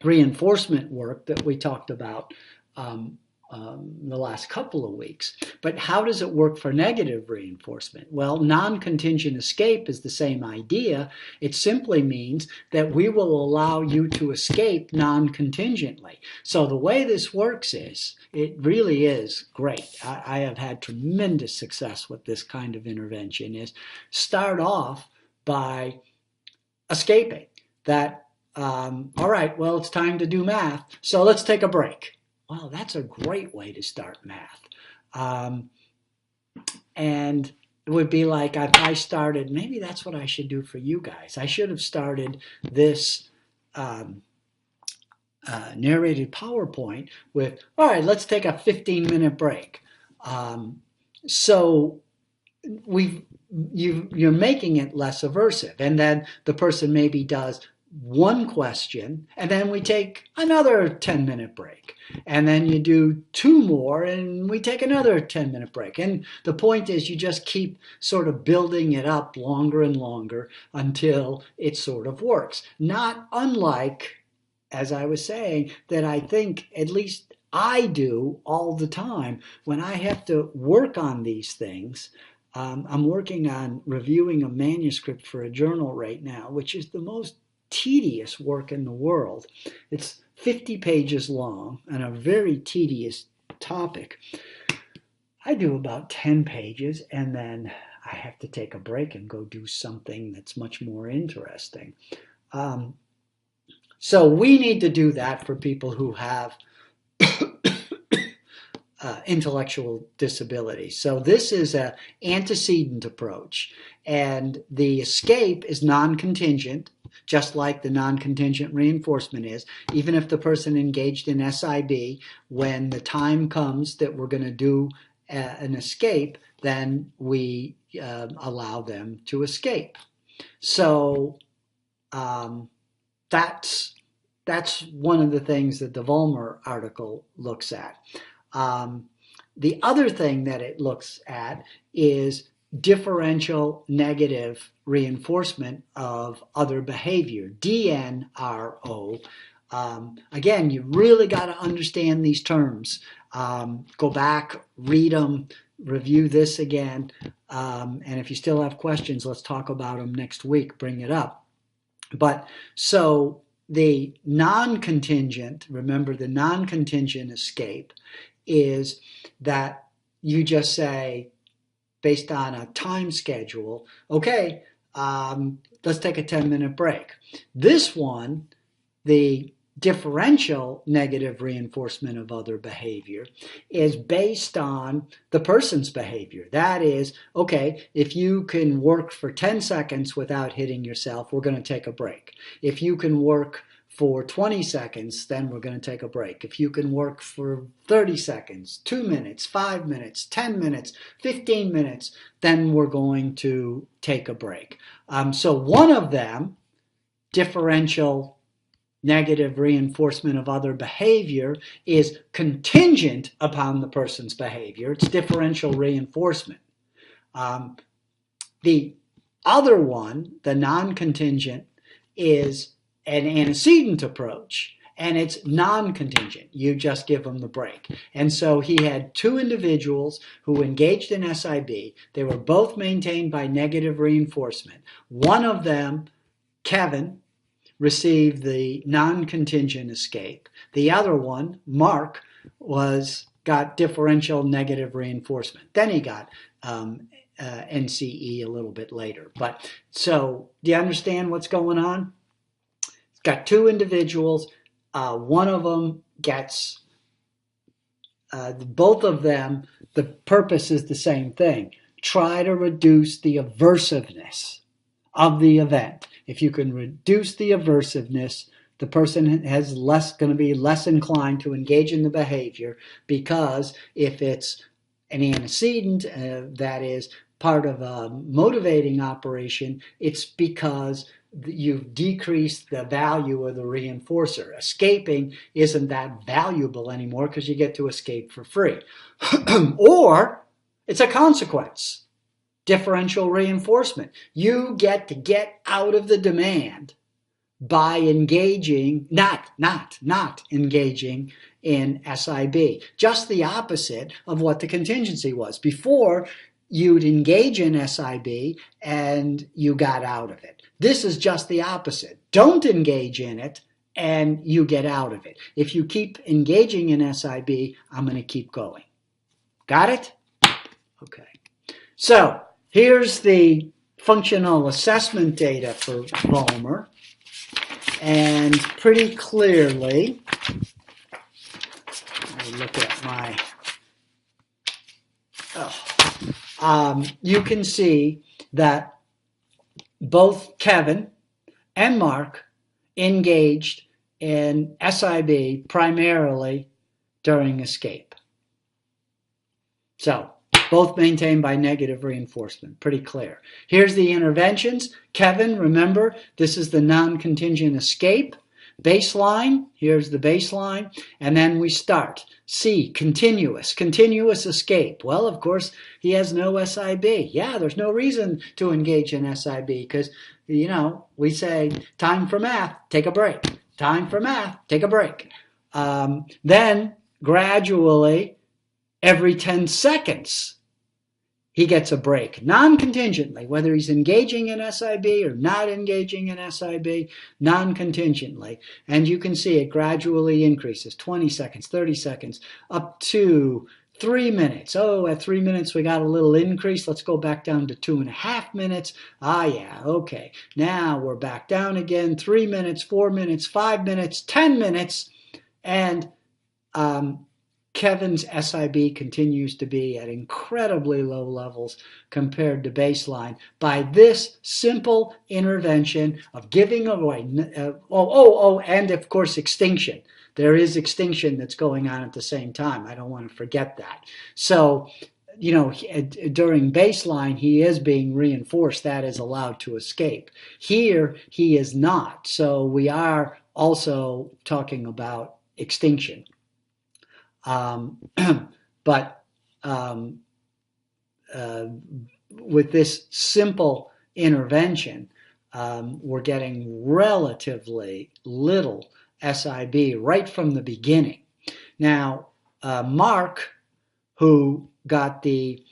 reinforcement work that we talked about the last couple of weeks. But how does it work for negative reinforcement? Well, non-contingent escape is the same idea. It simply means that we will allow you to escape non-contingently. So the way this works is, it really is great. I have had tremendous success with this kind of intervention, is start off by escaping that, all right, well, it's time to do math, so let's take a break. Well, that's a great way to start math. And it would be like if I started, maybe that's what I should do for you guys. I should have started this narrated PowerPoint with, all right, let's take a 15-minute break. So you're making it less aversive. And then the person maybe does one question, and then we take another 10-minute break. And then you do two more, and we take another 10-minute break. And the point is you just keep sort of building it up longer and longer until it sort of works. Not unlike, as I was saying, that I think at least I do all the time when I have to work on these things. I'm working on reviewing a manuscript for a journal right now, which is the most tedious work in the world. It's 50 pages long and a very tedious topic. I do about 10 pages and then I have to take a break and go do something that's much more interesting. So we need to do that for people who have intellectual disability. So this is an antecedent approach, and the escape is non-contingent, just like the non-contingent reinforcement is. Even if the person engaged in SIB, when the time comes that we're going to do an escape, then we allow them to escape. So that's one of the things that the Vollmer article looks at. The other thing that it looks at is differential negative reinforcement of other behavior, DNRO. Again, you really got to understand these terms. Go back, read them, review this again, and if you still have questions, let's talk about them next week. Bring it up. But so the non-contingent, remember the non-contingent escape is that you just say, based on a time schedule, okay, let's take a 10-minute break. This one, the differential negative reinforcement of other behavior, is based on the person's behavior. That is, okay, if you can work for 10 seconds without hitting yourself, we're going to take a break. If you can work for 20 seconds, then we're going to take a break. If you can work for 30 seconds, 2 minutes, 5 minutes, 10 minutes, 15 minutes, then we're going to take a break. So one of them, differential negative reinforcement of other behavior, is contingent upon the person's behavior. It's differential reinforcement. The other one, the non-contingent, is an antecedent approach, and it's non-contingent. You just give them the break. And so he had two individuals who engaged in SIB. They were both maintained by negative reinforcement. One of them, Kevin, received the non-contingent escape. The other one, Mark, got differential negative reinforcement. Then he got NCE a little bit later. But so do you understand what's going on? It's got two individuals. One of them gets, both of them, the purpose is the same thing. Try to reduce the aversiveness of the event. If you can reduce the aversiveness, the person is going to be less inclined to engage in the behavior, because if it's an antecedent, that is part of a motivating operation, it's because you've decreased the value of the reinforcer. Escaping isn't that valuable anymore because you get to escape for free. Or it's a consequence. Differential reinforcement. You get to get out of the demand by engaging, not engaging in SIB. Just the opposite of what the contingency was. Before, you'd engage in SIB and you got out of it. This is just the opposite. Don't engage in it and you get out of it. If you keep engaging in SIB, I'm going to keep going. Got it? Okay. So here's the functional assessment data for Vollmer. And pretty clearly, I look at my, you can see that both Kevin and Mark engaged in SIB primarily during escape. So both maintained by negative reinforcement. Pretty clear. Here's the interventions. Kevin, remember, this is the non-contingent escape. Baseline, here's the baseline. And then we start. C, continuous escape. Well, of course, he has no SIB. Yeah, there's no reason to engage in SIB because, we say, time for math, take a break. Time for math, take a break. Then, gradually, every 10 seconds, he gets a break, non-contingently, whether he's engaging in SIB or not engaging in SIB, non-contingently. And you can see it gradually increases, 20 seconds, 30 seconds, up to 3 minutes. Oh, at 3 minutes, we got a little increase. Let's go back down to 2.5 minutes. Ah, yeah, okay. Now we're back down again, 3 minutes, 4 minutes, 5 minutes, 10 minutes, and Kevin's SIB continues to be at incredibly low levels compared to baseline by this simple intervention of giving away, and of course extinction. There is extinction that's going on at the same time. I don't want to forget that. So, during baseline, he is being reinforced. That is allowed to escape. Here, he is not. So we are also talking about extinction. But with this simple intervention, we're getting relatively little SIB right from the beginning. Now, Mark, who got the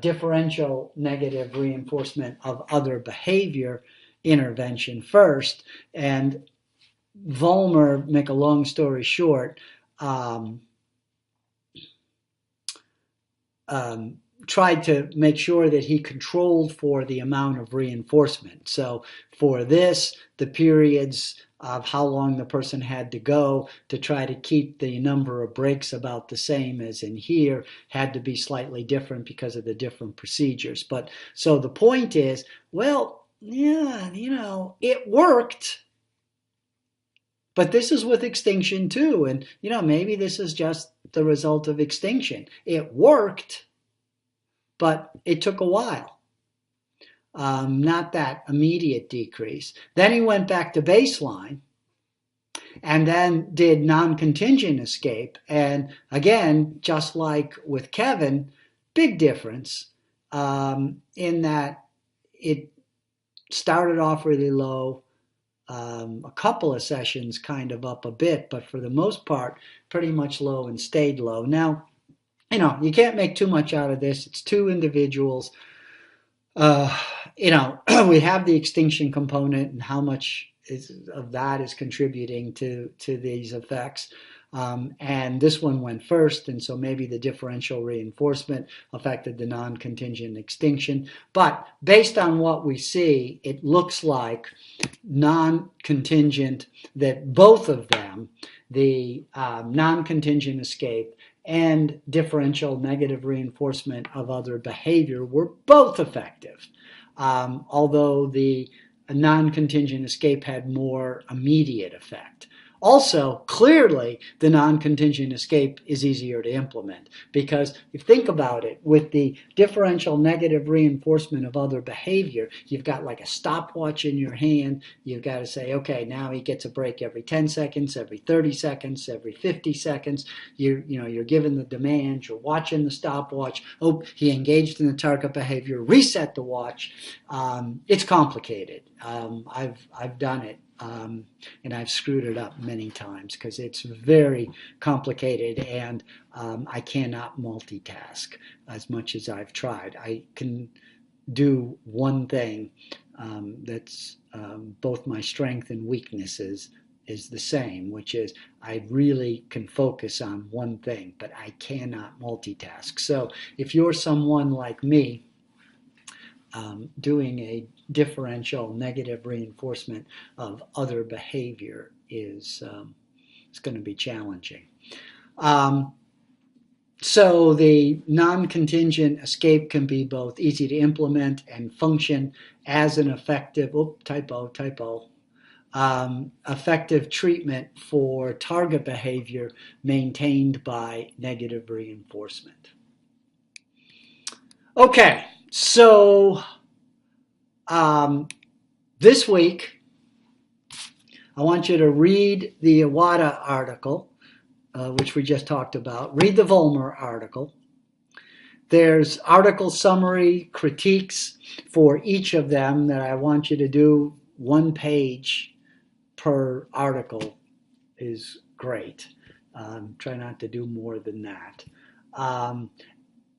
differential negative reinforcement of other behavior intervention first, and Vollmer, make a long story short, tried to make sure that he controlled for the amount of reinforcement. So for this, the periods of how long the person had to go to try to keep the number of breaks about the same as in here had to be slightly different because of the different procedures. But so the point is, well, yeah, it worked. But this is with extinction too, and maybe this is just the result of extinction. It worked, but it took a while. Not that immediate decrease. Then he went back to baseline, and then did non-contingent escape. And again, just like with Kevin, big difference in that it started off really low. A couple of sessions kind of up a bit, but for the most part, pretty much low and stayed low. Now, you can't make too much out of this. It's two individuals. We have the extinction component and how much of that is contributing to these effects. And this one went first, and so maybe the differential reinforcement affected the non-contingent extinction. But based on what we see, it looks like non-contingent, that both of them, the non-contingent escape and differential negative reinforcement of other behavior, were both effective. Although the non-contingent escape had more immediate effect. Also, clearly, the non-contingent escape is easier to implement because if you think about it, with the differential negative reinforcement of other behavior, you've got like a stopwatch in your hand. You've got to say, okay, now he gets a break every 10 seconds, every 30 seconds, every 50 seconds. You're given the demand. You're watching the stopwatch. Oh, he engaged in the target behavior. Reset the watch. It's complicated. I've done it. And I've screwed it up many times because it's very complicated, and I cannot multitask as much as I've tried. I can do one thing that's both my strength and weaknesses is the same, which is I really can focus on one thing, but I cannot multitask. So if you're someone like me, doing a differential negative reinforcement of other behavior is going to be challenging. So the non-contingent escape can be both easy to implement and function as an effective, effective treatment for target behavior maintained by negative reinforcement. Okay. So this week, I want you to read the Iwata article, which we just talked about. Read the Vollmer article. There's article summary critiques for each of them that I want you to do. 1 page per article is great. Try not to do more than that. and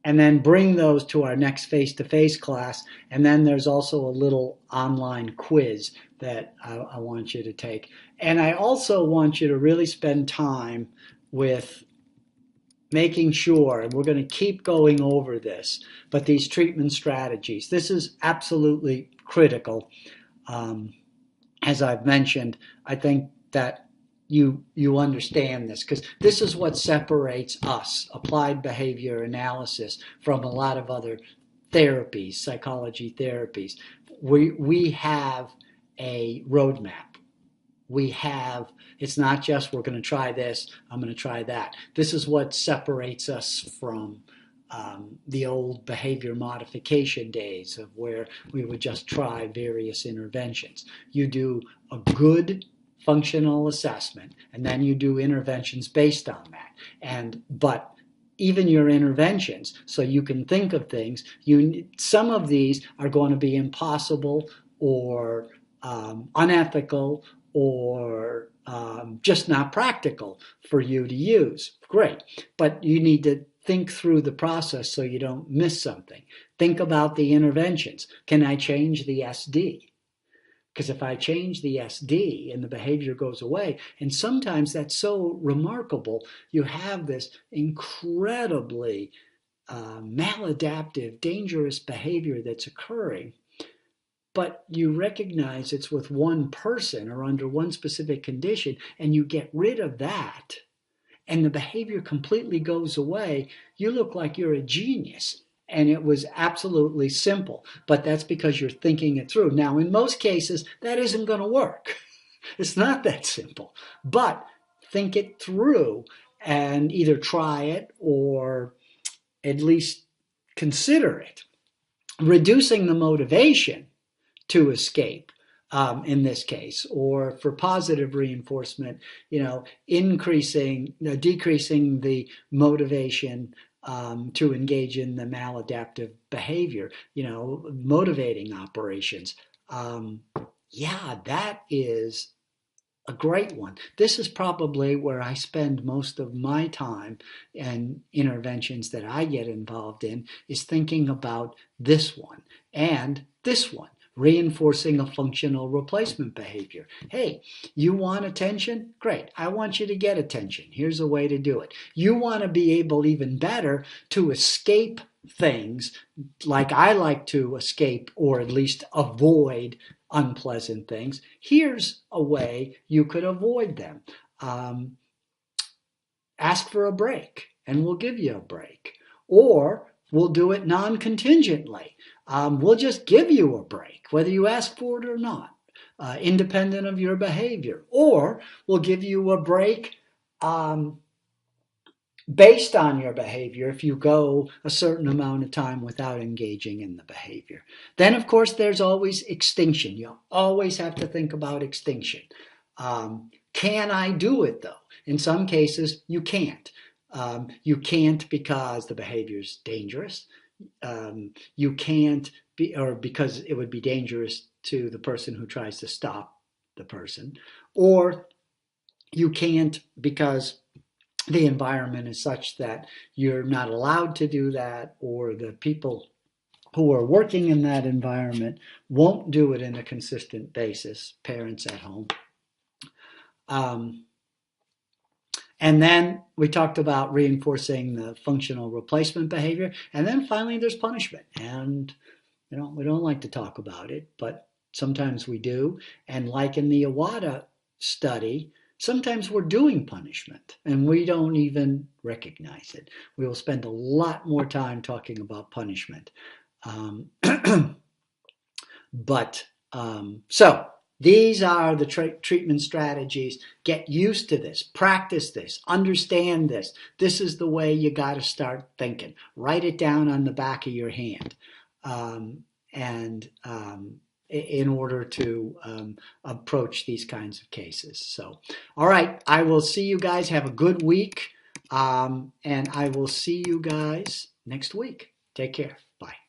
then bring those to our next face-to-face class. And then there's also a little online quiz that I want you to take. And I also want you to really spend time with making sure, and we're going to keep going over this, but these treatment strategies, this is absolutely critical. As I've mentioned, I think that you understand this, because this is what separates us, applied behavior analysis, from a lot of other therapies, psychology therapies. We have a roadmap. We have, it's not just we're going to try this, I'm going to try that. This is what separates us from the old behavior modification days of where we would just try various interventions. You do a good functional assessment, and then you do interventions based on that. But even your interventions, so you can think of things, some of these are going to be impossible or unethical or just not practical for you to use. Great. But you need to think through the process so you don't miss something. Think about the interventions. Can I change the SD? Because if I change the SD and the behavior goes away, and sometimes that's so remarkable, you have this incredibly maladaptive, dangerous behavior that's occurring, but you recognize it's with one person or under one specific condition, and you get rid of that, and the behavior completely goes away, you look like you're a genius. And it was absolutely simple, but that's because you're thinking it through. Now, in most cases, that isn't going to work. It's not that simple, but think it through and either try it or at least consider it. Reducing the motivation to escape, in this case, or for positive reinforcement, decreasing the motivation to engage in the maladaptive behavior, motivating operations. That is a great one. This is probably where I spend most of my time, and interventions that I get involved in is thinking about this one and this one. Reinforcing a functional replacement behavior. Hey, you want attention? Great. I want you to get attention. Here's a way to do it. You want to be able, even better, to escape things like I like to escape, or at least avoid unpleasant things. Here's a way you could avoid them. Ask for a break, and we'll give you a break. Or we'll do it non-contingently. We'll just give you a break, whether you ask for it or not, independent of your behavior. Or we'll give you a break based on your behavior if you go a certain amount of time without engaging in the behavior. Then, of course, there's always extinction. You always have to think about extinction. Can I do it, though? In some cases, you can't. You can't because the behavior is dangerous. You can't or because it would be dangerous to the person who tries to stop the person. Or you can't because the environment is such that you're not allowed to do that, or the people who are working in that environment won't do it in a consistent basis, parents at home. And then we talked about reinforcing the functional replacement behavior. And then finally, there's punishment. And, we don't like to talk about it, but sometimes we do. And like in the Iwata study, sometimes we're doing punishment and we don't even recognize it. We will spend a lot more time talking about punishment. So these are the treatment strategies. Get used to this, practice this, understand this. This is the way you got to start thinking. Write it down on the back of your hand. In order to approach these kinds of cases. So, all right, I will see you guys. Have a good week, and I will see you guys next week. Take care. Bye.